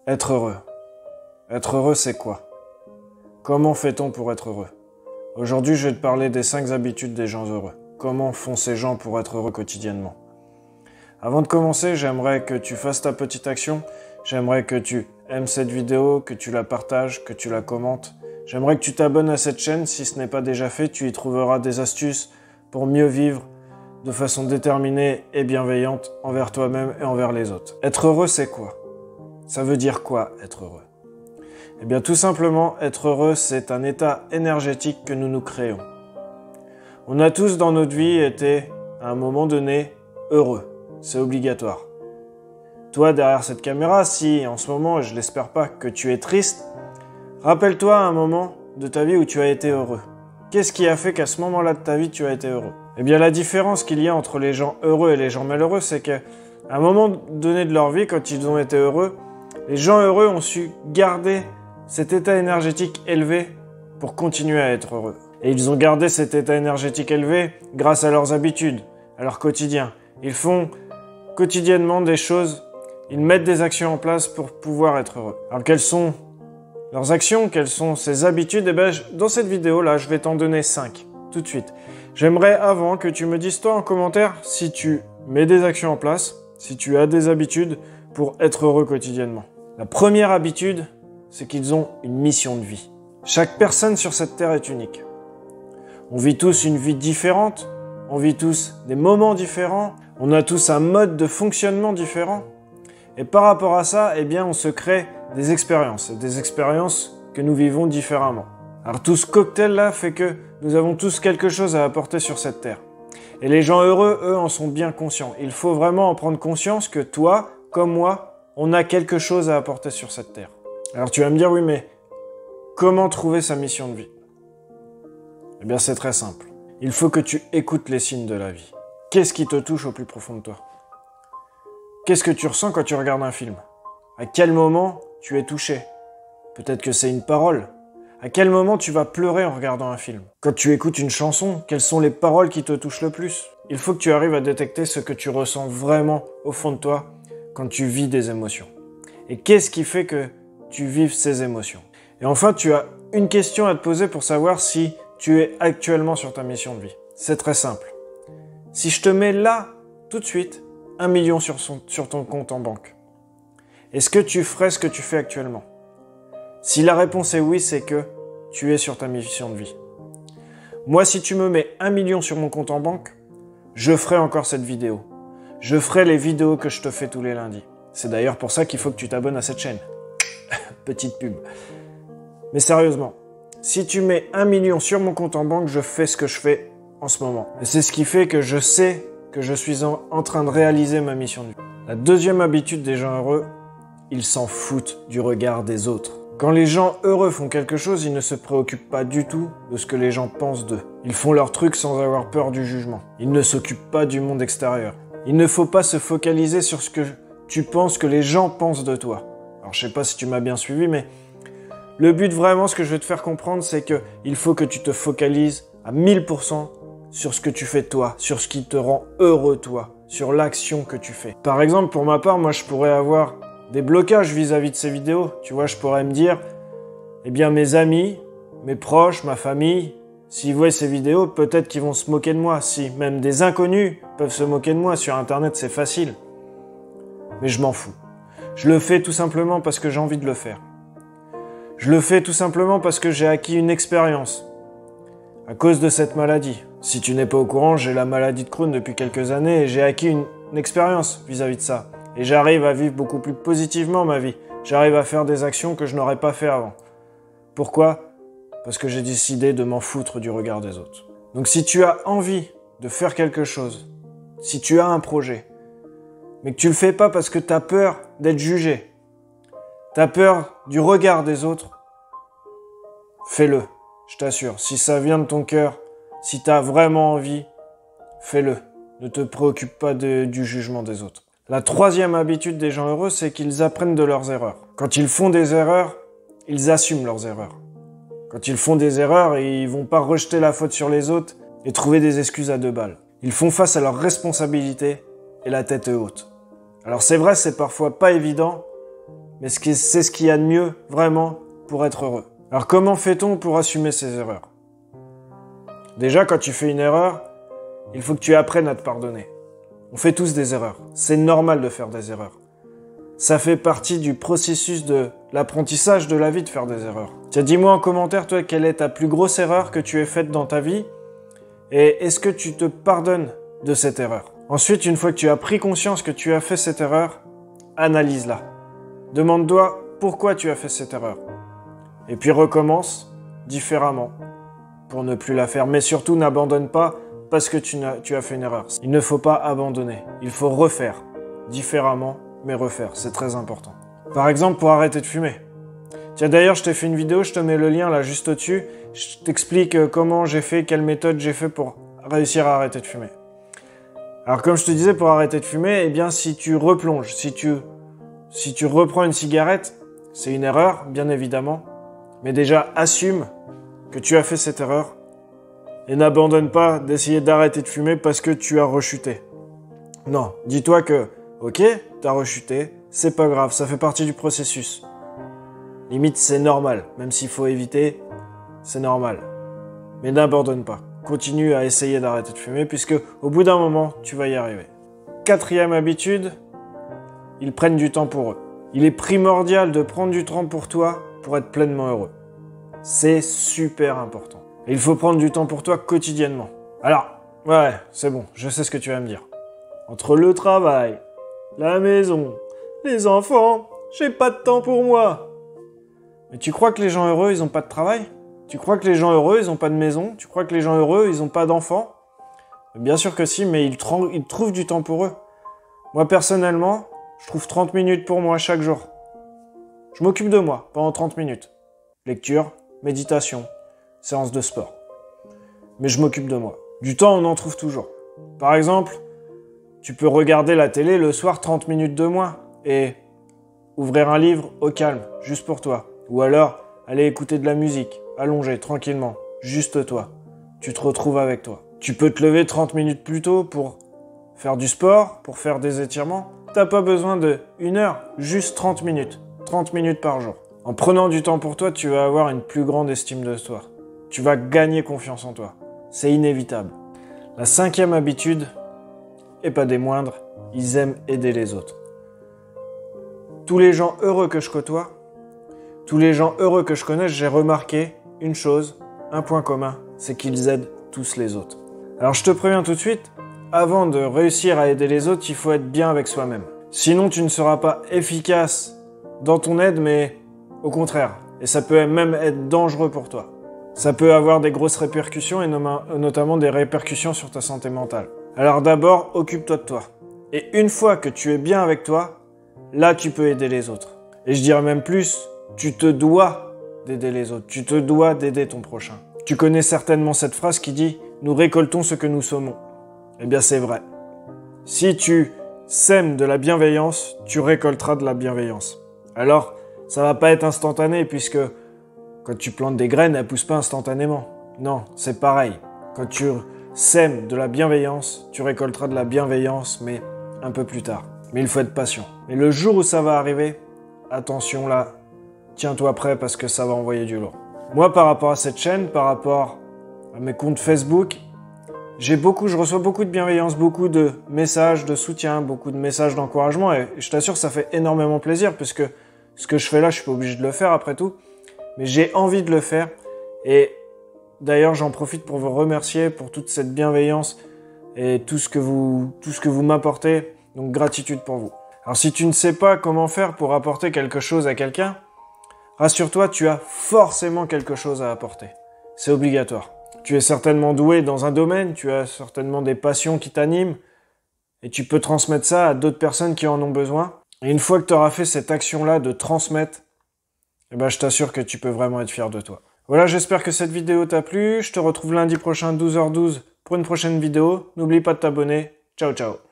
Être heureux. Être heureux, c'est quoi? Comment fait-on pour être heureux? Aujourd'hui, je vais te parler des 5 habitudes des gens heureux. Comment font ces gens pour être heureux quotidiennement? Avant de commencer, j'aimerais que tu fasses ta petite action. J'aimerais que tu aimes cette vidéo, que tu la partages, que tu la commentes. J'aimerais que tu t'abonnes à cette chaîne. Si ce n'est pas déjà fait, tu y trouveras des astuces pour mieux vivre de façon déterminée et bienveillante envers toi-même et envers les autres. Être heureux, c'est quoi? Ça veut dire quoi, être heureux? Eh bien, tout simplement, être heureux, c'est un état énergétique que nous nous créons. On a tous dans notre vie été, à un moment donné, heureux. C'est obligatoire. Toi, derrière cette caméra, si en ce moment, je l'espère pas, que tu es triste, rappelle-toi un moment de ta vie où tu as été heureux. Qu'est-ce qui a fait qu'à ce moment-là de ta vie, tu as été heureux? Eh bien, la différence qu'il y a entre les gens heureux et les gens malheureux, c'est qu'à un moment donné de leur vie, quand ils ont été heureux, les gens heureux ont su garder cet état énergétique élevé pour continuer à être heureux. Et ils ont gardé cet état énergétique élevé grâce à leurs habitudes, à leur quotidien. Ils font quotidiennement des choses, ils mettent des actions en place pour pouvoir être heureux. Alors quelles sont leurs actions, quelles sont ces habitudes? Eh bien, dans cette vidéo-là, je vais t'en donner 5, tout de suite. J'aimerais avant que tu me dises toi en commentaire si tu mets des actions en place, si tu as des habitudes pour être heureux quotidiennement. La première habitude, c'est qu'ils ont une mission de vie. Chaque personne sur cette terre est unique. On vit tous une vie différente, on vit tous des moments différents, on a tous un mode de fonctionnement différent. Et par rapport à ça, eh bien, on se crée des expériences que nous vivons différemment. Alors tout ce cocktail-là fait que nous avons tous quelque chose à apporter sur cette terre. Et les gens heureux, eux, en sont bien conscients. Il faut vraiment en prendre conscience que toi, comme moi, on a quelque chose à apporter sur cette terre. Alors tu vas me dire, oui, mais comment trouver sa mission de vie? Eh bien, c'est très simple. Il faut que tu écoutes les signes de la vie. Qu'est-ce qui te touche au plus profond de toi? Qu'est-ce que tu ressens quand tu regardes un film? À quel moment tu es touché? Peut-être que c'est une parole. À quel moment tu vas pleurer en regardant un film? Quand tu écoutes une chanson, quelles sont les paroles qui te touchent le plus? Il faut que tu arrives à détecter ce que tu ressens vraiment au fond de toi quand tu vis des émotions. Et qu'est-ce qui fait que tu vives ces émotions? Et enfin, tu as une question à te poser pour savoir si tu es actuellement sur ta mission de vie. C'est très simple. Si je te mets là, tout de suite, 1 million sur ton compte en banque, est-ce que tu ferais ce que tu fais actuellement? Si la réponse est oui, c'est que tu es sur ta mission de vie. Moi, si tu me mets 1 million sur mon compte en banque, je ferai encore cette vidéo. Je ferai les vidéos que je te fais tous les lundis. C'est d'ailleurs pour ça qu'il faut que tu t'abonnes à cette chaîne. Petite pub. Mais sérieusement, si tu mets 1 million sur mon compte en banque, je fais ce que je fais en ce moment. Et c'est ce qui fait que je sais que je suis en train de réaliser ma mission de vie. La deuxième habitude des gens heureux, ils s'en foutent du regard des autres. Quand les gens heureux font quelque chose, ils ne se préoccupent pas du tout de ce que les gens pensent d'eux. Ils font leur truc sans avoir peur du jugement. Ils ne s'occupent pas du monde extérieur. Il ne faut pas se focaliser sur ce que tu penses que les gens pensent de toi. Alors je sais pas si tu m'as bien suivi, mais le but vraiment, ce que je veux te faire comprendre, c'est que il faut que tu te focalises à 1000% sur ce que tu fais toi, sur ce qui te rend heureux toi, sur l'action que tu fais. Par exemple, pour ma part, moi je pourrais avoir des blocages vis-à-vis de ces vidéos. Tu vois, je pourrais me dire, eh bien mes amis, mes proches, ma famille, s'ils voient ces vidéos, peut-être qu'ils vont se moquer de moi. Si même des inconnus peuvent se moquer de moi, sur Internet c'est facile. Mais je m'en fous. Je le fais tout simplement parce que j'ai envie de le faire. Je le fais tout simplement parce que j'ai acquis une expérience à cause de cette maladie. Si tu n'es pas au courant, j'ai la maladie de Crohn depuis quelques années et j'ai acquis une expérience vis-à-vis de ça. Et j'arrive à vivre beaucoup plus positivement ma vie. J'arrive à faire des actions que je n'aurais pas fait avant. Pourquoi? Parce que j'ai décidé de m'en foutre du regard des autres. Donc si tu as envie de faire quelque chose, si tu as un projet, mais que tu le fais pas parce que tu as peur d'être jugé, tu as peur du regard des autres, fais-le, je t'assure. Si ça vient de ton cœur, si tu as vraiment envie, fais-le. Ne te préoccupe pas du jugement des autres. La troisième habitude des gens heureux, c'est qu'ils apprennent de leurs erreurs. Quand ils font des erreurs, ils assument leurs erreurs. Quand ils font des erreurs, ils vont pas rejeter la faute sur les autres et trouver des excuses à 2 balles. Ils font face à leurs responsabilités et la tête haute. Alors c'est vrai, c'est parfois pas évident, mais c'est ce qu'il y a de mieux, vraiment, pour être heureux. Alors comment fait-on pour assumer ses erreurs? Déjà, quand tu fais une erreur, il faut que tu apprennes à te pardonner. On fait tous des erreurs. C'est normal de faire des erreurs. Ça fait partie du processus de l'apprentissage de la vie de faire des erreurs. Tiens, dis-moi en commentaire, toi, quelle est ta plus grosse erreur que tu aies faite dans ta vie et est-ce que tu te pardonnes de cette erreur? Ensuite, une fois que tu as pris conscience que tu as fait cette erreur, analyse-la. Demande-toi pourquoi tu as fait cette erreur. Et puis recommence différemment pour ne plus la faire. Mais surtout, n'abandonne pas parce que tu as fait une erreur. Il ne faut pas abandonner. Il faut refaire différemment, mais refaire. C'est très important. Par exemple, pour arrêter de fumer. Tiens, d'ailleurs, je t'ai fait une vidéo, je te mets le lien là juste au-dessus. Je t'explique comment j'ai fait, quelle méthode j'ai fait pour réussir à arrêter de fumer. Alors, comme je te disais, pour arrêter de fumer, eh bien, si tu replonges, si tu reprends une cigarette, c'est une erreur, bien évidemment. Mais déjà, assume que tu as fait cette erreur et n'abandonne pas d'essayer d'arrêter de fumer parce que tu as rechuté. Non, dis-toi que, ok, t'as rechuté, c'est pas grave, ça fait partie du processus. Limite, c'est normal, même s'il faut éviter, c'est normal. Mais n'abandonne pas. Continue à essayer d'arrêter de fumer puisque au bout d'un moment, tu vas y arriver. 4e habitude, ils prennent du temps pour eux. Il est primordial de prendre du temps pour toi pour être pleinement heureux. C'est super important. Et il faut prendre du temps pour toi quotidiennement. Alors, ouais, c'est bon, je sais ce que tu vas me dire. Entre le travail, la maison, les enfants, j'ai pas de temps pour moi. Mais tu crois que les gens heureux, ils ont pas de travail? Tu crois que les gens heureux, ils ont pas de maison? Tu crois que les gens heureux, ils ont pas d'enfants? Bien sûr que si, mais ils trouvent du temps pour eux. Moi, personnellement, je trouve 30 minutes pour moi chaque jour. Je m'occupe de moi pendant 30 minutes. Lecture, méditation, séance de sport. Mais je m'occupe de moi. Du temps, on en trouve toujours. Par exemple, tu peux regarder la télé le soir 30 minutes de moins et ouvrir un livre au calme, juste pour toi. Ou alors, aller écouter de la musique, allongé, tranquillement, juste toi. Tu te retrouves avec toi. Tu peux te lever 30 minutes plus tôt pour faire du sport, pour faire des étirements. T'as pas besoin de 1 heure, juste 30 minutes. 30 minutes par jour. En prenant du temps pour toi, tu vas avoir une plus grande estime de toi. Tu vas gagner confiance en toi. C'est inévitable. La 5e habitude, et pas des moindres, ils aiment aider les autres. Tous les gens heureux que je côtoie, tous les gens heureux que je connais, j'ai remarqué une chose, un point commun, c'est qu'ils aident tous les autres. Alors je te préviens tout de suite, avant de réussir à aider les autres, il faut être bien avec soi-même. Sinon, tu ne seras pas efficace dans ton aide, mais au contraire. Et ça peut même être dangereux pour toi. Ça peut avoir des grosses répercussions et notamment des répercussions sur ta santé mentale. Alors d'abord, occupe-toi de toi. Et une fois que tu es bien avec toi, là tu peux aider les autres. Et je dirais même plus, tu te dois d'aider les autres. Tu te dois d'aider ton prochain. Tu connais certainement cette phrase qui dit « Nous récoltons ce que nous semons ». Eh bien c'est vrai. Si tu sèmes de la bienveillance, tu récolteras de la bienveillance. Alors, ça va pas être instantané puisque quand tu plantes des graines, elles poussent pas instantanément. Non, c'est pareil. Quand tu sèmes de la bienveillance, tu récolteras de la bienveillance, mais un peu plus tard. Mais il faut être patient. Mais le jour où ça va arriver, attention là, tiens-toi prêt parce que ça va envoyer du lourd. Moi, par rapport à cette chaîne, par rapport à mes comptes Facebook, je reçois beaucoup de bienveillance, beaucoup de messages de soutien, beaucoup de messages d'encouragement et je t'assure, ça fait énormément plaisir puisque ce que je fais là, je suis pas obligé de le faire après tout, mais j'ai envie de le faire et d'ailleurs, j'en profite pour vous remercier pour toute cette bienveillance et tout ce que vous m'apportez, donc gratitude pour vous. Alors si tu ne sais pas comment faire pour apporter quelque chose à quelqu'un, rassure-toi, tu as forcément quelque chose à apporter. C'est obligatoire. Tu es certainement doué dans un domaine, tu as certainement des passions qui t'animent et tu peux transmettre ça à d'autres personnes qui en ont besoin. Et une fois que tu auras fait cette action-là de transmettre, eh ben, je t'assure que tu peux vraiment être fier de toi. Voilà, j'espère que cette vidéo t'a plu. Je te retrouve lundi prochain 12h12 pour une prochaine vidéo. N'oublie pas de t'abonner. Ciao, ciao.